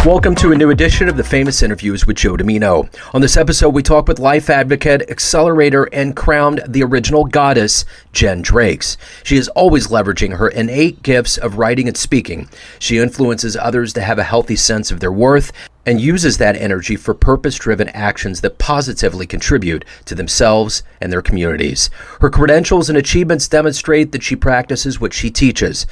Welcome to a new edition of the Famous Interviews with Joe Domino. On this episode, we talk with life advocate, accelerator, and crowned the original goddess, Jenn Drakes. She is always leveraging her innate gifts of writing and speaking. She influences others to have a healthy sense of their worth and uses that energy for purpose-driven actions that positively contribute to themselves and their communities. Her credentials and achievements demonstrate that she practices what she teaches.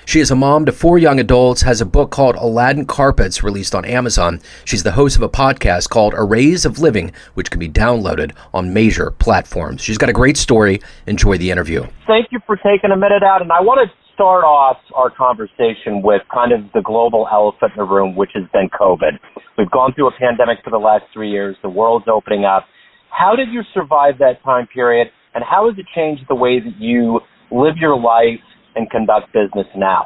She is a mom to 4 young adults, has a book called Aladdin Carpets released on Amazon. She's the host of a podcast called Arrays of Living, which can be downloaded on major platforms. She's got a great story. Enjoy the interview. Thank you for taking a minute out, and I want to start off our conversation with kind of the global elephant in the room, which has been COVID. We've gone through a pandemic for the last 3 years. The world's opening up. How did you survive that time period, and how has it changed the way that you live your life and conduct business now?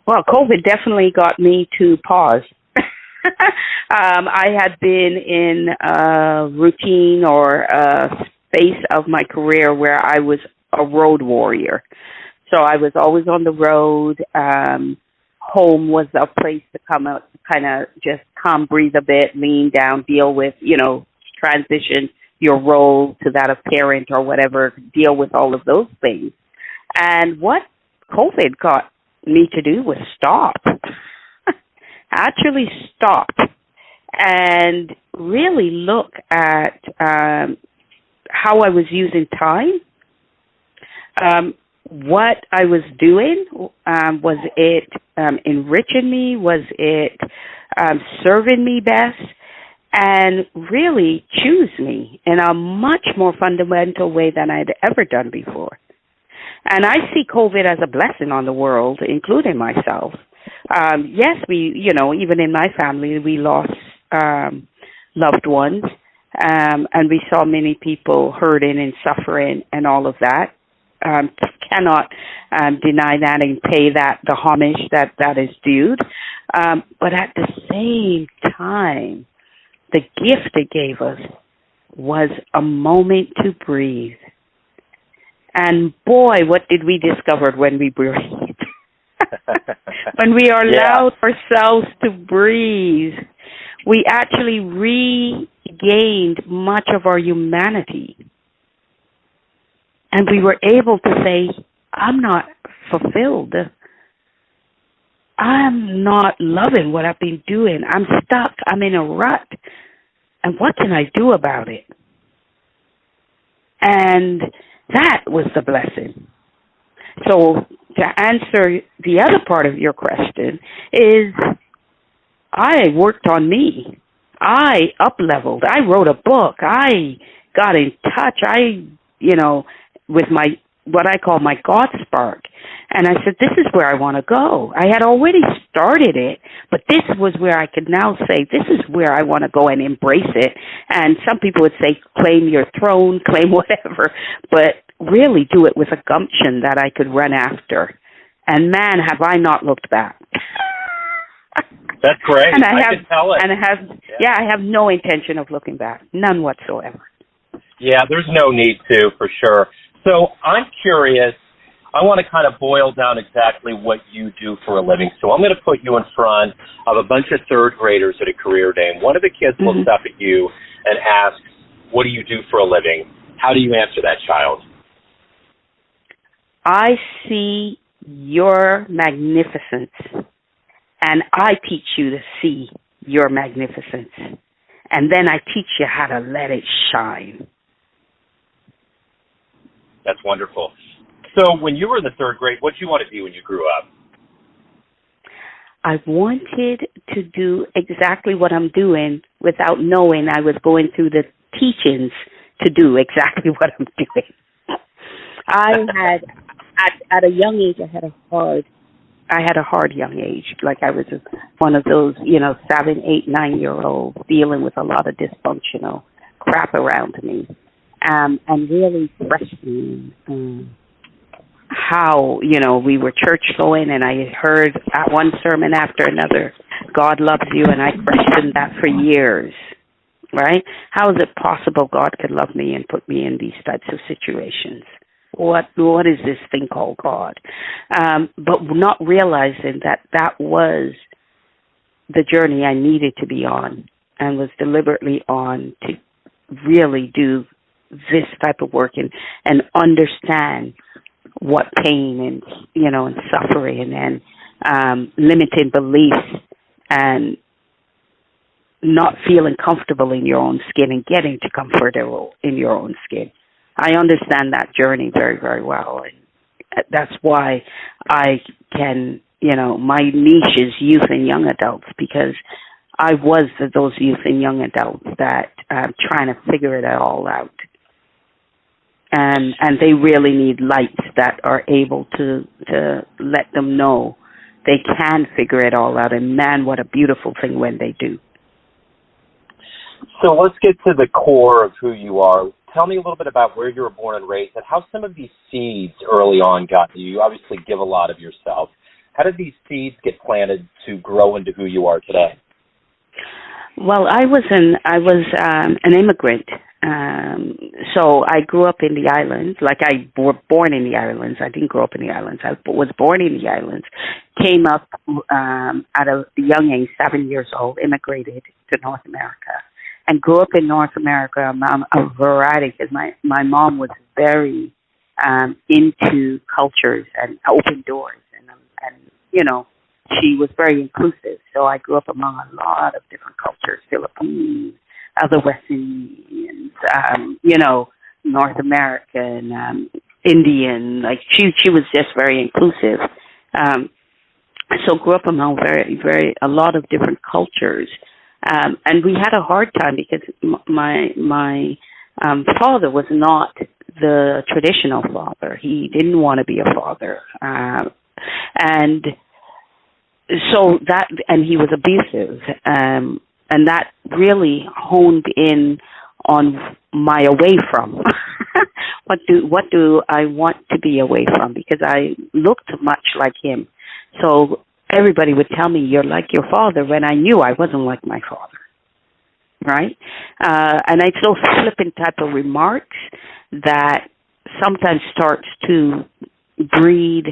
Well, COVID definitely got me to pause. I had been in a routine or a space of my career where I was a road warrior. So I was always on the road. Home was a place to come out, kind of just come, breathe a bit, lean down, deal with, transition your role to that of parent or whatever, deal with all of those things. And what COVID got me to do was stop, actually stop, and really look at how I was using time, what I was doing. Was it enriching me? Was it serving me best? And really choose me in a much more fundamental way than I'd ever done before. And I see COVID as a blessing on the world, including myself. Yes, we, even in my family, we lost loved ones, and we saw many people hurting and suffering and all of that. Cannot deny that and pay that the homage that is due. But at the same time, the gift it gave us was a moment to breathe. And boy, what did we discover when we breathed? When we allowed ourselves to breathe, we actually regained much of our humanity. And we were able to say, I'm not fulfilled. I'm not loving what I've been doing. I'm stuck. I'm in a rut. And what can I do about it? And that was the blessing. So to answer the other part of your question is I worked on me. I up-leveled. I wrote a book. I got in touch. With my, what I call my God spark. And I said, this is where I want to go. I had already started it, but this was where I could now say, this is where I want to go and embrace it. And some people would say, claim your throne, claim whatever, but really do it with a gumption that I could run after. And man, have I not looked back. That's great. And I can tell it. And I have no intention of looking back. None whatsoever. Yeah, there's no need to, for sure. So I'm curious, I want to kind of boil down exactly what you do for a living. So I'm going to put you in front of a bunch of third graders at a career day. And one of the kids looks up at you and asks, what do you do for a living? How do you answer that child? I see your magnificence, and I teach you to see your magnificence. And then I teach you how to let it shine. That's wonderful. So when you were in the third grade, what did you want to be when you grew up? I wanted to do exactly what I'm doing without knowing I was going through the teachings to do exactly what I'm doing. I had, at a young age, I had a hard young age. Like I was one of those, 7, 8, 9-year-olds dealing with a lot of dysfunctional crap around me. And really questioning how, we were church going, and I heard at one sermon after another, God loves you, and I questioned that for years, right? How is it possible God could love me and put me in these types of situations? What is this thing called God? But not realizing that was the journey I needed to be on, and was deliberately on to really do this type of work and understand what pain and, and suffering and limiting beliefs and not feeling comfortable in your own skin and getting to comfort in your own skin. I understand that journey very, very well. And that's why I can, my niche is youth and young adults, because I was those youth and young adults that trying to figure it all out. And they really need lights that are able to let them know they can figure it all out. And man, what a beautiful thing when they do. So let's get to the core of who you are. Tell me a little bit about where you were born and raised and how some of these seeds early on got to you. You obviously give a lot of yourself. How did these seeds get planted to grow into who you are today? Well, I was an immigrant. So I grew up in the islands. Like, I was born in the islands. I didn't grow up in the islands. I was born in the islands. Came up at a young age, 7 years old, immigrated to North America, and grew up in North America. A variety, because my mom was very into cultures and open doors, and she was very inclusive. So I grew up among a lot of different cultures: Philippines, other West Indians, North American, Indian. Like, she was just very inclusive. So grew up among a lot of different cultures. And we had a hard time because my father was not the traditional father. He didn't want to be a father. And so and he was abusive. And that really honed in on my away from. What do I want to be away from? Because I looked much like him. So everybody would tell me, "You're like your father," when I knew I wasn't like my father, right? And it's those flippant type of remarks that sometimes starts to breed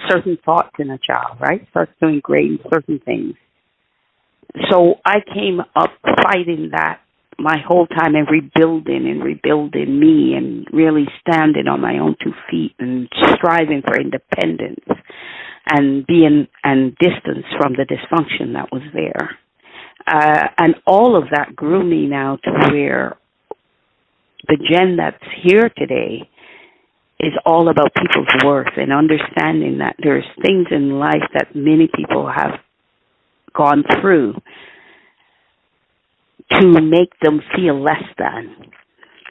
certain thoughts in a child, right? Starts to ingrain certain things. So I came up fighting that my whole time and rebuilding me and really standing on my own 2 feet and striving for independence and being and distance from the dysfunction that was there. And all of that grew me now to where the Jenn that's here today is all about people's worth and understanding that there's things in life that many people have gone through to make them feel less than.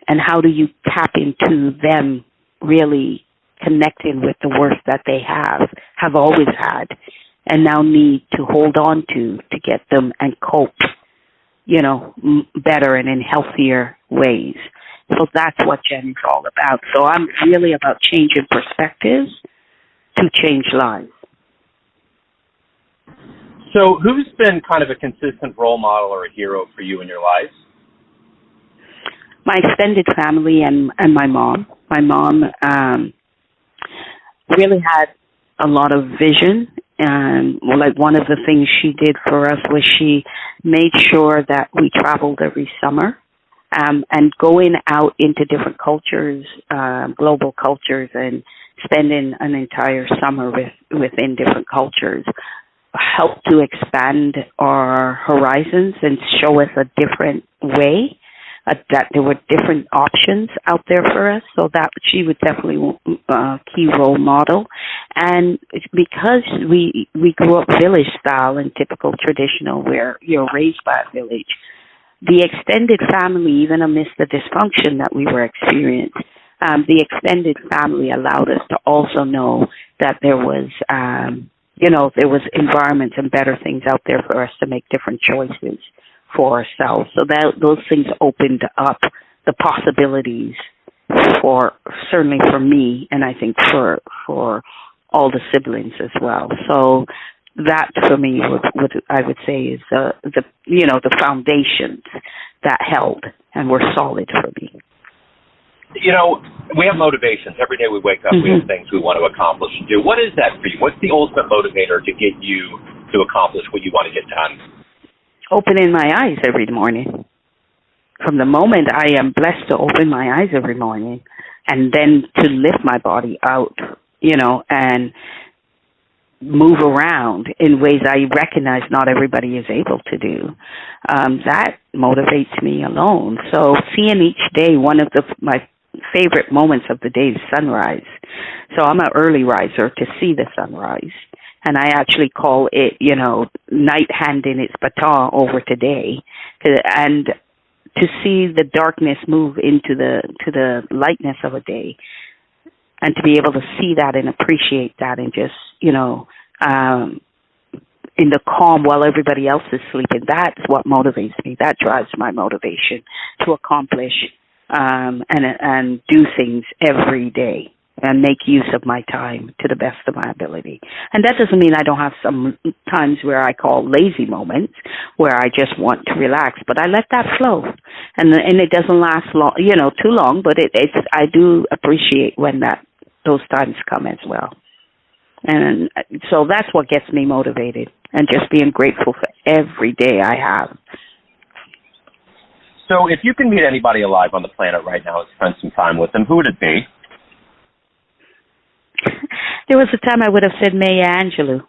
And how do you tap into them really connecting with the worth that they have always had, and now need to hold on to get them and cope, better and in healthier ways. So that's what Jenn is all about. So I'm really about changing perspectives to change lives. So who's been kind of a consistent role model or a hero for you in your life? My extended family and my mom. My mom really had a lot of vision. And one of the things she did for us was she made sure that we traveled every summer. And going out into different cultures, global cultures, and spending an entire summer within different cultures helped to expand our horizons and show us a different way, that there were different options out there for us. So that she was definitely a key role model. And because we grew up village style and typical traditional, where you're raised by a village, the extended family, even amidst the dysfunction that we were experiencing, the extended family allowed us to also know that there was, there was environments and better things out there for us to make different choices for ourselves. So those things opened up the possibilities certainly for me, and I think for all the siblings as well. So that for me, what I would say is the foundations that held and were solid for me. You know, we have motivations. Every day we wake up, we have things we want to accomplish and do. What is that for you? What's the ultimate motivator to get you to accomplish what you want to get done? Opening my eyes every morning. From the moment I am blessed to open my eyes every morning, and then to lift my body out, and move around in ways I recognize not everybody is able to do. That motivates me alone. So seeing each day, one of my favorite moments of the day is sunrise. So I'm an early riser to see the sunrise. And I actually call it, night handing its baton over to day. And to see the darkness move into the lightness of a day. And to be able to see that and appreciate that and just, in the calm while everybody else is sleeping, that's what motivates me. That drives my motivation to accomplish and do things every day and make use of my time to the best of my ability. And that doesn't mean I don't have some times where I call lazy moments where I just want to relax, but I let that flow. And it doesn't last long, too long, but I do appreciate when those times come as well. And so that's what gets me motivated, and just being grateful for every day I have. So if you can meet anybody alive on the planet right now and spend some time with them, who would it be? There was a time I would have said Maya Angelou.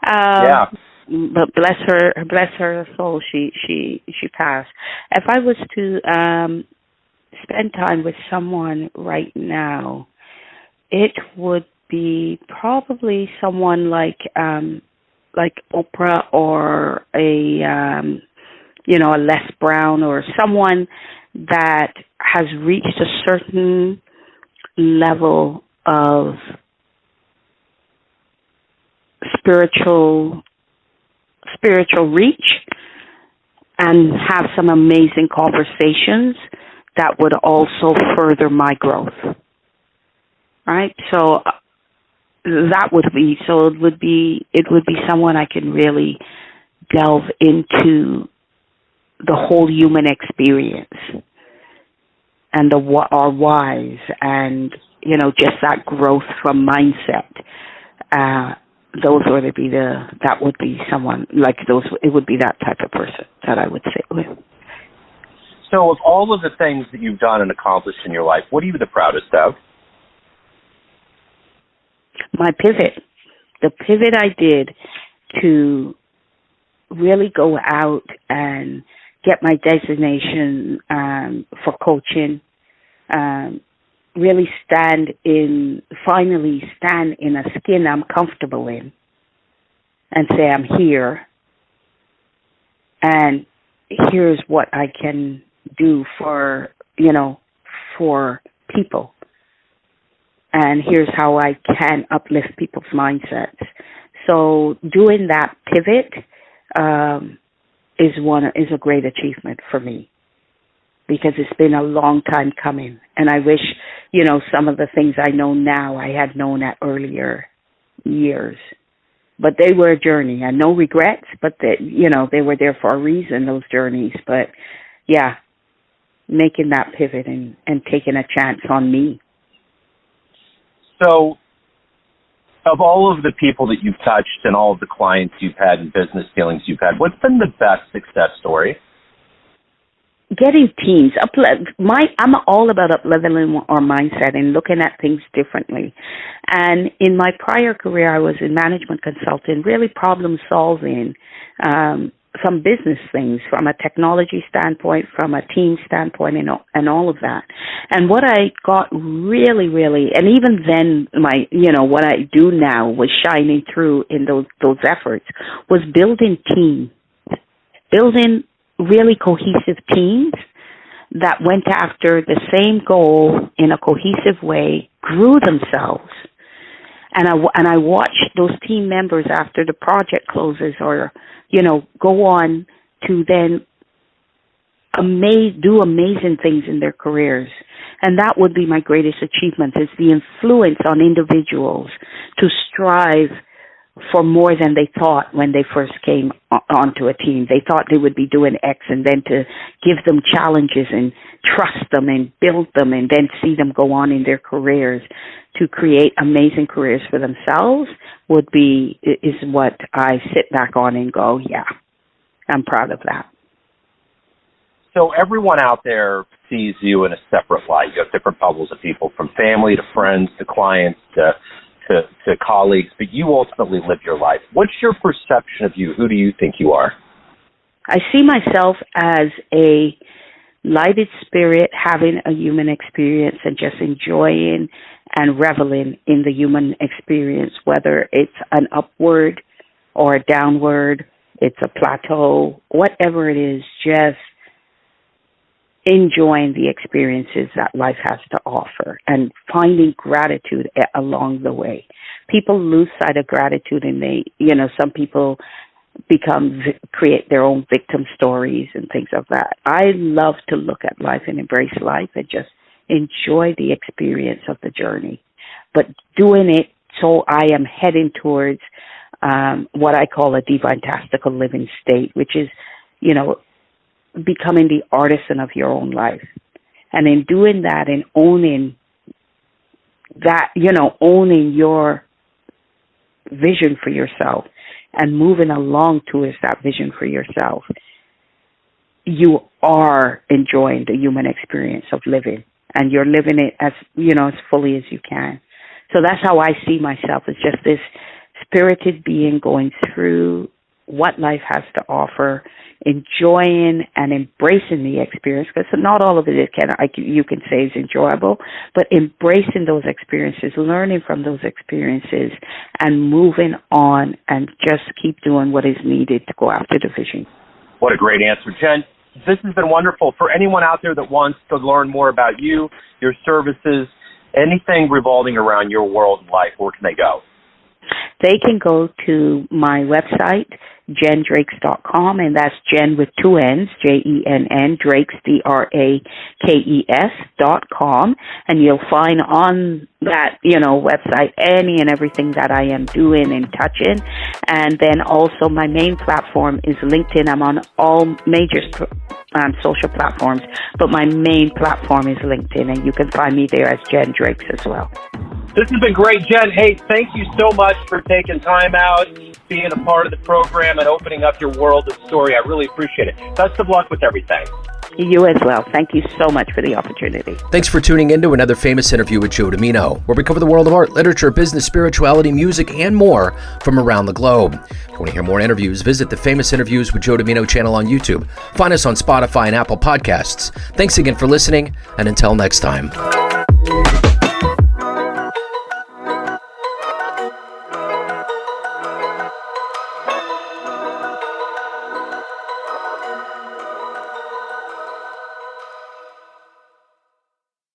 Yeah. But bless her soul, she passed. If I was to spend time with someone right now, it would be probably someone like Oprah or a Les Brown, or someone that has reached a certain level of spiritual reach and have some amazing conversations that would also further my growth. Right? So it would be someone I can really delve into the whole human experience and our whys, and just that growth from mindset. That would be someone like those. It would be that type of person that I would sit with. So of all of the things that you've done and accomplished in your life, what are you the proudest of? My pivot. The pivot I did to really go out and get my designation for coaching, really finally stand in a skin I'm comfortable in and say I'm here, and here's what I can do for people. And here's how I can uplift people's mindsets. So doing that pivot is a great achievement for me, because it's been a long time coming. And I wish, some of the things I know now I had known at earlier years. But they were a journey, and no regrets, but they were there for a reason, those journeys. But yeah, making that pivot and taking a chance on me. So, of all of the people that you've touched and all of the clients you've had and business dealings you've had, what's been the best success story? Getting teams. I'm all about up-leveling our mindset and looking at things differently. And in my prior career, I was in management consulting, really problem-solving, some business things from a technology standpoint, from a team standpoint, and all of that. And what I got really, really, and even then, what I do now was shining through in those efforts, was building teams, building really cohesive teams that went after the same goal in a cohesive way, grew themselves. And I watched those team members after the project closes, or go on to then do amazing things in their careers. And that would be my greatest achievement, is the influence on individuals to strive for more than they thought when they first came onto a team. They thought they would be doing X, and then to give them challenges and trust them and build them and then see them go on in their careers to create amazing careers for themselves is what I sit back on and go, yeah, I'm proud of that. So everyone out there sees you in a separate light. You have different bubbles of people, from family to friends to clients to colleagues, but you ultimately live your life. What's your perception of you? Who do you think you are? I see myself as a lighted spirit having a human experience and just enjoying and reveling in the human experience, whether it's an upward or a downward, it's a plateau, whatever it is, just enjoying the experiences that life has to offer and finding gratitude along the way. People lose sight of gratitude, and some people create their own victim stories and things of that. I love to look at life and embrace life and just enjoy the experience of the journey, but doing it so I am heading towards what I call a divine-tastical living state, which is, becoming the artisan of your own life. And in doing that and owning that, owning your vision for yourself and moving along towards that vision for yourself, you are enjoying the human experience of living, and you're living it as fully as you can. So that's how I see myself, as just this spirited being going through what life has to offer, enjoying and embracing the experience, because not all of it you can say is enjoyable, but embracing those experiences, learning from those experiences, and moving on and just keep doing what is needed to go after the vision. What a great answer, Jenn. This has been wonderful. For anyone out there that wants to learn more about you, your services, anything revolving around your world and life, where can they go? They can go to my website, jenndrakes.com, and that's Jenn with two N's, Jenn, Drakes, DRAKES.com, and you'll find on that, website any and everything that I am doing and touching. And then also my main platform is LinkedIn. I'm on all major social platforms, but my main platform is LinkedIn, and you can find me there as Jenn Drakes as well. This has been great, Jenn. Hey, thank you so much for taking time out, being a part of the program, and opening up your world of story. I really appreciate it. Best of luck with everything. You as well. Thank you so much for the opportunity. Thanks for tuning in to another famous interview with Joe Dimino, where we cover the world of art, literature, business, spirituality, music, and more from around the globe. If you want to hear more interviews, visit the Famous Interviews with Joe Dimino channel on YouTube. Find us on Spotify and Apple Podcasts. Thanks again for listening, and until next time.